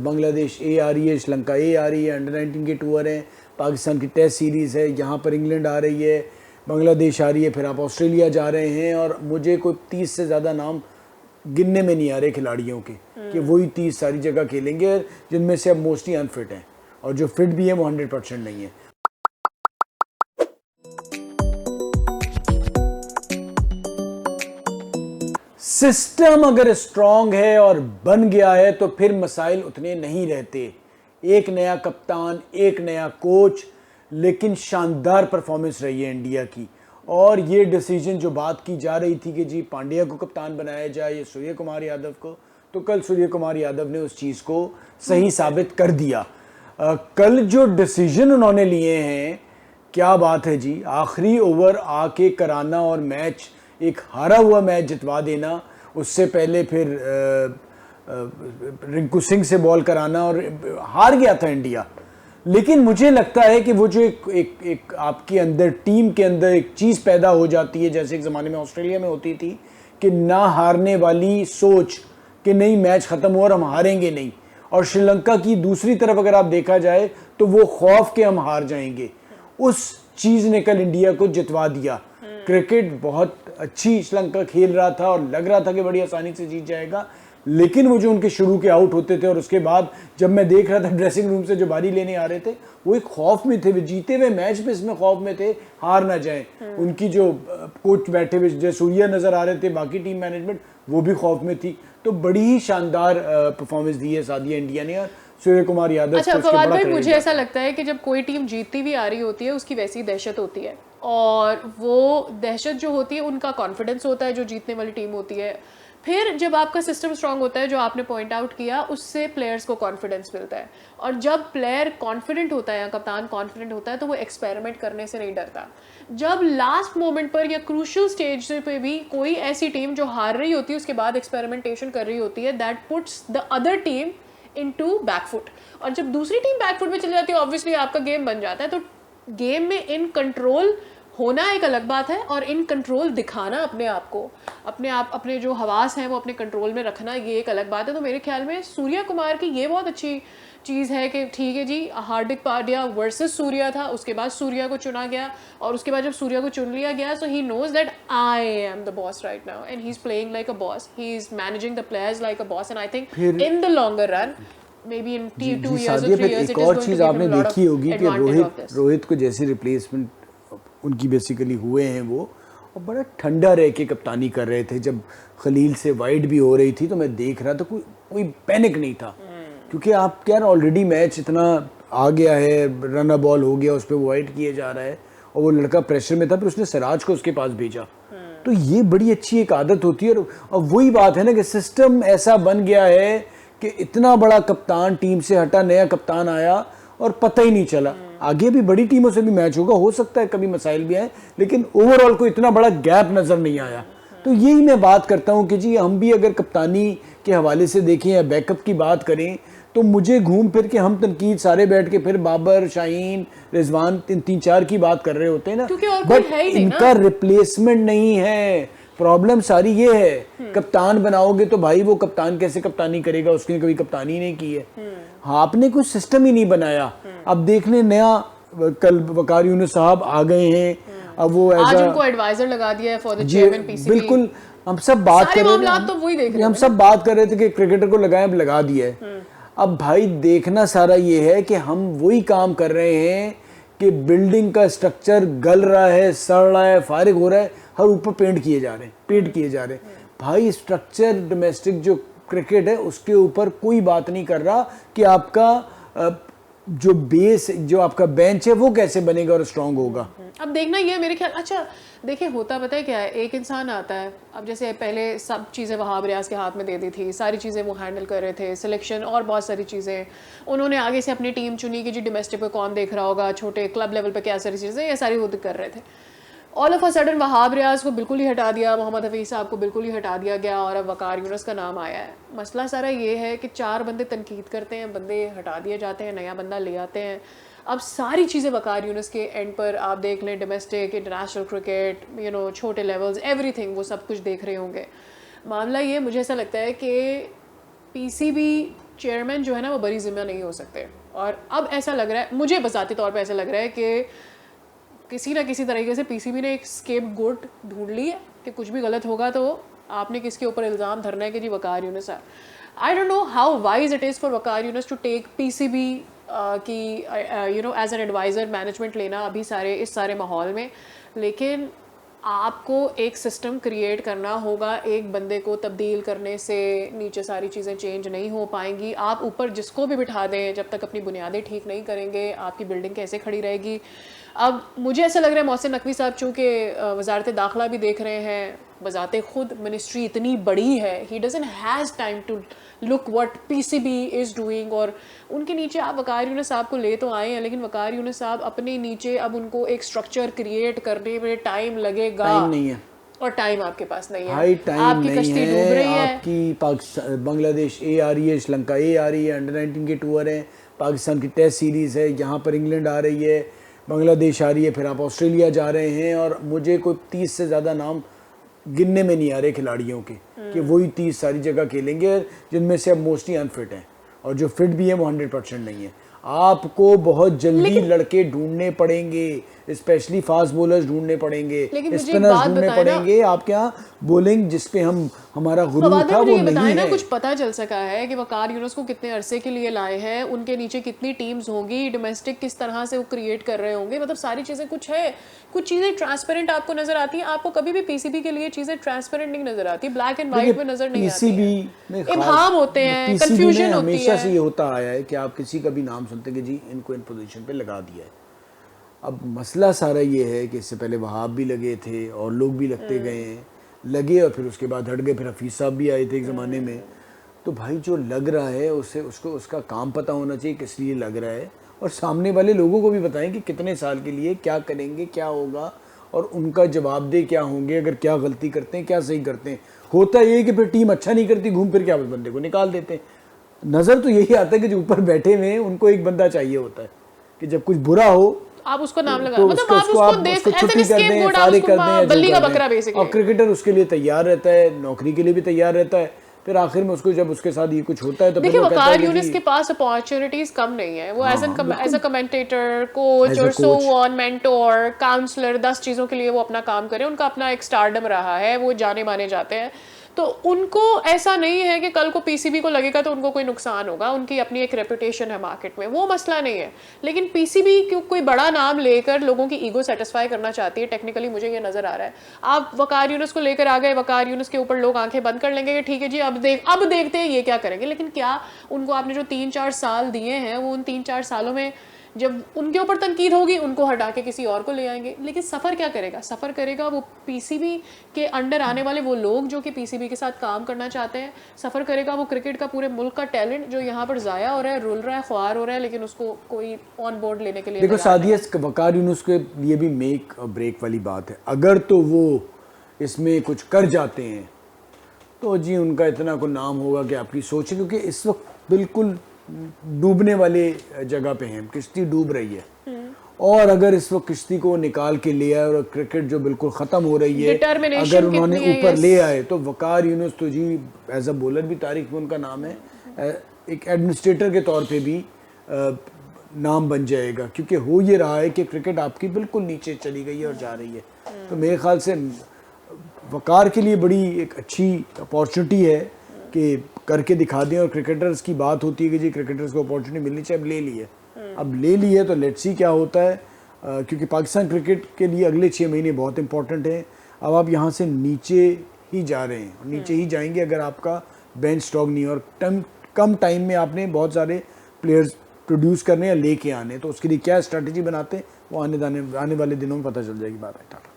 बांग्लादेश ए आ रही है, श्रीलंका ए आ रही है, अंडर-19 के टूर हैं, पाकिस्तान की टेस्ट सीरीज़ है, यहाँ पर इंग्लैंड आ रही है, बांग्लादेश आ रही है, फिर आप ऑस्ट्रेलिया जा रहे हैं, और मुझे कोई 30 से ज़्यादा नाम गिनने में नहीं आ रहे खिलाड़ियों के कि वही 30 सारी जगह खेलेंगे, जिनमें से अब मोस्टली अनफिट हैं, और जो फिट भी है वो 100% नहीं है। सिस्टम अगर स्ट्रांग है और बन गया है तो फिर मसाइल उतने नहीं रहते। एक नया कप्तान, एक नया कोच, लेकिन शानदार परफॉर्मेंस रही है इंडिया की। और ये डिसीजन जो बात की जा रही थी कि जी पांड्या को कप्तान बनाया जाए या सूर्य कुमार यादव को, तो कल सूर्य कुमार यादव ने उस चीज़ को सही साबित कर दिया। कल जो डिसीजन उन्होंने लिए हैं, क्या बात है जी। आखिरी ओवर आके कराना और मैच, एक हारा हुआ मैच जितवा देना, उससे पहले फिर रिंकू सिंह से बॉल कराना, और हार गया था इंडिया। लेकिन मुझे लगता है कि वो जो एक आपके अंदर, टीम के अंदर एक चीज़ पैदा हो जाती है, जैसे एक ज़माने में ऑस्ट्रेलिया में होती थी कि ना हारने वाली सोच कि नहीं मैच ख़त्म हुआ और हम हारेंगे नहीं। और श्रीलंका की दूसरी तरफ अगर आप देखा जाए तो वो खौफ के हम हार जाएंगे, उस चीज़ ने कल इंडिया को जितवा दिया। क्रिकेट बहुत अच्छी श्रीलंका खेल रहा था और लग रहा था कि बड़ी आसानी से जीत जाएगा, लेकिन वो जो उनके शुरू के आउट होते थे और उसके बाद जब मैं देख रहा था ड्रेसिंग रूम से जो बारी लेने आ रहे थे, वो एक खौफ में थे। वे जीते हुए मैच में इसमें खौफ में थे हार ना जाए। उनकी जो कोच बैठे हुए जो सूर्या नज़र आ रहे थे, बाकी टीम मैनेजमेंट वो भी खौफ में थी। तो बड़ी ही शानदार परफॉर्मेंस दी है सादिया इंडिया ने, और सूर्य कुमार यादव। अच्छा फवाद भाई, मुझे ऐसा लगता है कि जब कोई टीम जीतती भी आ रही होती है, उसकी वैसी दहशत होती है, और वो दहशत जो होती है उनका कॉन्फिडेंस होता है जो जीतने वाली टीम होती है। फिर जब आपका सिस्टम स्ट्रांग होता है, जो आपने पॉइंट आउट किया, उससे प्लेयर्स को कॉन्फिडेंस मिलता है। और जब प्लेयर कॉन्फिडेंट होता है या कप्तान कॉन्फिडेंट होता है, तो वो एक्सपेरिमेंट करने से नहीं डरता। जब लास्ट मोमेंट पर या क्रूशियल स्टेज पे भी कोई ऐसी टीम जो हार रही होती है उसके बाद एक्सपेरिमेंटेशन कर रही होती है, that puts the other team into back foot. और जब दूसरी टीम बैकफुट में चली जाती है, ऑब्वियसली आपका गेम बन जाता है। तो गेम में इन कंट्रोल होना एक अलग बात है, और इन कंट्रोल दिखाना अपने आप को, अपने जो हवास हैं वो अपने कंट्रोल में रखना, ये एक अलग बात है। तो मेरे ख्याल में सूर्या कुमार की ये बहुत अच्छी चीज़ है कि ठीक है जी, हार्दिक पांड्या वर्सेस सूर्या था, उसके बाद सूर्या को चुना गया, और उसके बाद जब सूर्या को चुन लिया गया, so he knows that I am the boss right now, and he is playing like a boss, he is managing the players like a boss, and I think in the longer run, maybe in 2 years or 3 years, एक और चीज़ आपने देखी होगी कि रोहित को जैसी replacement उनकी basically हुए हैं वो, और बड़ा ठंडा रह के कप्तानी कर रहे थे। जब खलील से वाइड भी हो रही थी तो मैं देख रहा था, कोई पैनिक नहीं था, क्योंकि आप क्या ऑलरेडी मैच इतना आ गया है, रन बॉल हो गया, उस पर वाइड किए जा रहा है, और वो लड़का प्रेशर में था, फिर उसने सिराज को उसके पास भेजा। तो ये बड़ी अच्छी एक आदत होती है। और वही बात है ना कि सिस्टम ऐसा बन गया है कि इतना बड़ा कप्तान टीम से हटा, नया कप्तान आया और पता ही नहीं चला। आगे भी बड़ी टीमों से भी मैच होगा, हो सकता है कभी मसाइल भी आए, लेकिन ओवरऑल को इतना बड़ा गैप नज़र नहीं आया। तो यही मैं बात करता हूँ कि जी हम भी अगर कप्तानी के हवाले से देखें या बैकअप की बात करें, तो मुझे घूम फिर के हम तनकीद सारे बैठ के फिर बाबर, शाहीन, रिजवान, 3-4 की बात कर रहे होते हैं ना, बट इनका रिप्लेसमेंट नहीं है। प्रॉब्लम सारी ये है, कप्तान बनाओगे तो भाई वो कप्तान कैसे कप्तानी करेगा, उसने कभी कप्तानी नहीं की है। हाँ, आपने कुछ सिस्टम ही नहीं बनाया। अब देख ले, नया कल वकार यूनुस साहब आ गए हैं, अब वो आज उनको एडवाइजर लगा दिया है फॉर द चेयरमैन पीसीबी। बिल्कुल, हम सब बात कर रहे थे, तो वही देख रहे हम सब बात कर रहे थे कि क्रिकेटर को लगाए, अब लगा दिया है। अब भाई देखना सारा ये है कि हम वही काम कर रहे हैं कि बिल्डिंग का स्ट्रक्चर गल रहा है, सड़ रहा है, फारिग हो रहा है, हर ऊपर पेंट किए जा रहे हैं। भाई स्ट्रक्चर, डोमेस्टिक जो क्रिकेट है उसके ऊपर कोई बात नहीं कर रहा कि आपका जो बेस, जो आपका बेंच है वो कैसे बनेगा और स्ट्रांग होगा। अब देखना ये मेरे ख्याल, अच्छा देखिए होता पता है क्या है, एक इंसान आता है, अब जैसे पहले सब चीज़ें वहाब रियाज के हाथ में दे दी थी, सारी चीज़ें वो हैंडल कर रहे थे, सिलेक्शन और बहुत सारी चीज़ें उन्होंने आगे से अपनी टीम चुनी कि जी डोमेस्टिक पे कौन देख रहा होगा, छोटे क्लब लेवल पे क्या सारी चीज़ें, ये सारी वो कर रहे थे। All of a sudden Wahab Riaz को बिल्कुल ही हटा दिया, मोहम्मद हफीज़ साहब को बिल्कुल ही हटा दिया गया, और अब वकार यूनुस का नाम आया है। मसला सारा ये है कि 4 बंदे तनकीद करते हैं, बंदे हटा दिए जाते हैं, नया बंदा ले आते हैं। अब सारी चीज़ें वकार यूनुस के एंड पर आप देख लें, डोमेस्टिक, इंटरनेशनल क्रिकेट, छोटे लेवल्स, एवरीथिंग, वो सब कुछ देख रहे होंगे। मामला ये, मुझे ऐसा लगता है कि पीसीबी चेयरमैन जो है ना वो बड़ी जिम्मा नहीं हो सकते। और अब ऐसा लग रहा है, मुझे बजाती तौर पे ऐसा लग रहा है कि किसी ना किसी तरीके से पीसीबी ने एक स्केप गोट ढूंढ ली है कि कुछ भी गलत होगा तो आपने किसके ऊपर इल्ज़ाम धरना है कि जी वकार यूनुस है। I don't know how wise it is for Waqar Younis to take PCB की you know as an adviser management लेना अभी इस सारे माहौल में, लेकिन आपको एक सिस्टम क्रिएट करना होगा। एक बंदे को तब्दील करने से नीचे सारी चीज़ें चेंज नहीं हो पाएंगी। आप ऊपर जिसको भी बिठा दें, जब तक अपनी बुनियादें ठीक नहीं करेंगे आपकी बिल्डिंग कैसे खड़ी रहेगी। अब मुझे ऐसा लग रहा है मोहसिन नकवी साहब चूँकि वजारत दाखिला भी देख रहे हैं, बजाते खुद मिनिस्ट्री इतनी बड़ी है, he doesn't has time to look what PCB is doing. और उनके नीचे आप वकार यूनुस साहब को ले तो आए हैं, लेकिन वकार यूनुस साहब अपने नीचे अब उनको एक स्ट्रक्चर क्रिएट करने में टाइम लगेगा। टाइम नहीं है और टाइम आपके पास नहीं है, हाई टाइम आपकी नहीं कश्ती है। डूब रही है। आपकी पाकिस्तान बांग्लादेश ए आ रही है, श्रीलंका ए आ रही है, अंडर-19 के टूर हैं, पाकिस्तान की टेस्ट सीरीज़ है, यहाँ पर इंग्लैंड आ रही है, बांग्लादेश आ रही है, फिर आप ऑस्ट्रेलिया जा रहे हैं। और मुझे कोई 30 से ज़्यादा नाम गिनने में नहीं आ रहे खिलाड़ियों के कि वही 30 सारी जगह खेलेंगे, जिनमें से अब मोस्टली अनफिट हैं और जो फिट भी है वो 100% नहीं है। आपको बहुत जल्दी लड़के ढूंढने पड़ेंगे, स्पेशली फास्ट बॉलर्स ढूंढने पड़ेंगे, स्पिनर्स ढूंढने पड़ेंगे। आपके यहाँ बॉलिंग जिसपे हमारा गुरूर था वो नहीं है। कुछ पता चल सका है कि वकार यूनुस को कितने अरसे के लिए लाए हैं, उनके नीचे कितनी टीम्स होंगी, डोमेस्टिक किस तरह से वो क्रिएट कर रहे होंगे, मतलब सारी चीज़ें कुछ है, कुछ चीज़ें ट्रांसपेरेंट आपको नजर आती हैं। आपको कभी भी पीसीबी के लिए चीज़ें ट्रांसपेरेंट नहीं नजर आती, ब्लैक एंड व्हाइट में नजर नहीं आती है, इब्हाम होते हैं, कंफ्यूजन होती है। हमेशा से ये होता आया है कि आप किसी का भी नाम सुनते कि जी इनको इन पोजीशन पे लगा दिया है। अब मसला सारा ये है कि इससे पहले वहाब भी लगे थे और लोग भी लगते गए हैं, लगे और फिर उसके बाद हट गए, फिर हफीज साहब भी आए थे एक ज़माने में। तो भाई जो लग रहा है उसको उसका काम पता होना चाहिए किस लिए लग रहा है, और सामने वाले लोगों को भी बताएं कि कितने साल के लिए क्या करेंगे, क्या होगा, और उनका जवाबदेह क्या होंगे अगर क्या गलती करते हैं, क्या सही करते हैं। होता ये कि फिर टीम अच्छा नहीं करती, घूम फिर के आप बंदे को निकाल देते हैं। नज़र तो यही आता है कि जो ऊपर बैठे हुए हैं उनको एक बंदा चाहिए होता है कि जब कुछ बुरा हो आप उसको नाम लगा, तो मतलब आप उसको देख ऐसे स्केपगोट, आप उसको बल्ली का बकरा बेसिकली। और क्रिकेटर उसके लिए तैयार रहता है, नौकरी के लिए भी तैयार रहता है, फिर आखिर में उसको जब उसके साथ ये कुछ होता है तो देखिए वकार यूनुस के पास अपॉर्चुनिटीज कम नहीं है। वो एज अ कमेंटेटर, कोच और सो ऑन, मेंटोर, काउंसलर, 10 चीज़ों के लिए वो अपना काम करे। उनका अपना एक स्टारडम रहा है, वो जाने माने जाते हैं। तो उनको ऐसा नहीं है कि कल को पीसीबी को लगेगा तो उनको कोई नुकसान होगा। उनकी अपनी एक रेपुटेशन है मार्केट में, वो मसला नहीं है। लेकिन पीसीबी क्यों कोई बड़ा नाम लेकर लोगों की ईगो सेटिस्फाई करना चाहती है, टेक्निकली मुझे ये नजर आ रहा है। आप वकार यूनुस को लेकर आ गए, वकार यूनुस के ऊपर लोग आंखें बंद कर लेंगे कि ठीक है जी अब देखते हैं ये क्या करेंगे। लेकिन क्या उनको आपने जो 3-4 साल दिए हैं, वो उन 3-4 सालों में जब उनके ऊपर तनकीद होगी उनको हटा के किसी और को ले आएंगे। लेकिन सफ़र क्या करेगा? सफ़र करेगा वो पीसीबी के अंडर आने वाले वो लोग जो कि पीसीबी के साथ काम करना चाहते हैं। सफ़र करेगा वो क्रिकेट का पूरे मुल्क का टैलेंट जो यहाँ पर ज़ाया हो रहा है, रुल रहा है, ख्वार हो रहा है, लेकिन उसको कोई ऑन बोर्ड लेने के लिए। देखो सादिया, वकार यूनुस के लिए भी मेक और ब्रेक वाली बात है। अगर तो वो इसमें कुछ कर जाते हैं तो जी उनका इतना कोई नाम होगा कि आपकी सोचें, क्योंकि इस वक्त बिल्कुल डूबने वाले जगह पे हैं, किश्ती डूब रही है। और अगर इस वक्त किश्ती को निकाल के ले आए और क्रिकेट जो बिल्कुल ख़त्म हो रही है अगर उन्होंने ऊपर ले आए तो वकार यूनुस तो जी एज अ बॉलर भी तारीख में उनका नाम है, एक एडमिनिस्ट्रेटर के तौर पे भी नाम बन जाएगा। क्योंकि हो ये रहा है कि क्रिकेट आपकी बिल्कुल नीचे चली गई है और जा रही है। तो मेरे ख्याल से वकार के लिए बड़ी एक अच्छी अपॉर्चुनिटी है कि करके दिखा दें। और क्रिकेटर्स की बात होती है कि जी क्रिकेटर्स को अपॉर्चुनिटी मिलनी चाहिए, अब ले ली है। अब ले ली है तो लेट्स सी क्या होता है, क्योंकि पाकिस्तान क्रिकेट के लिए अगले 6 महीने बहुत इंपॉर्टेंट हैं। अब आप यहाँ से नीचे ही जा रहे हैं, नीचे ही जाएंगे अगर आपका बेंच स्टॉक नहीं है और कम टाइम में आपने बहुत सारे प्लेयर्स प्रोड्यूस करने या लेके आने। तो उसके लिए क्या स्ट्रैटेजी बनाते हैं वो आने वाले दिनों में पता चल जाएगी। बात है।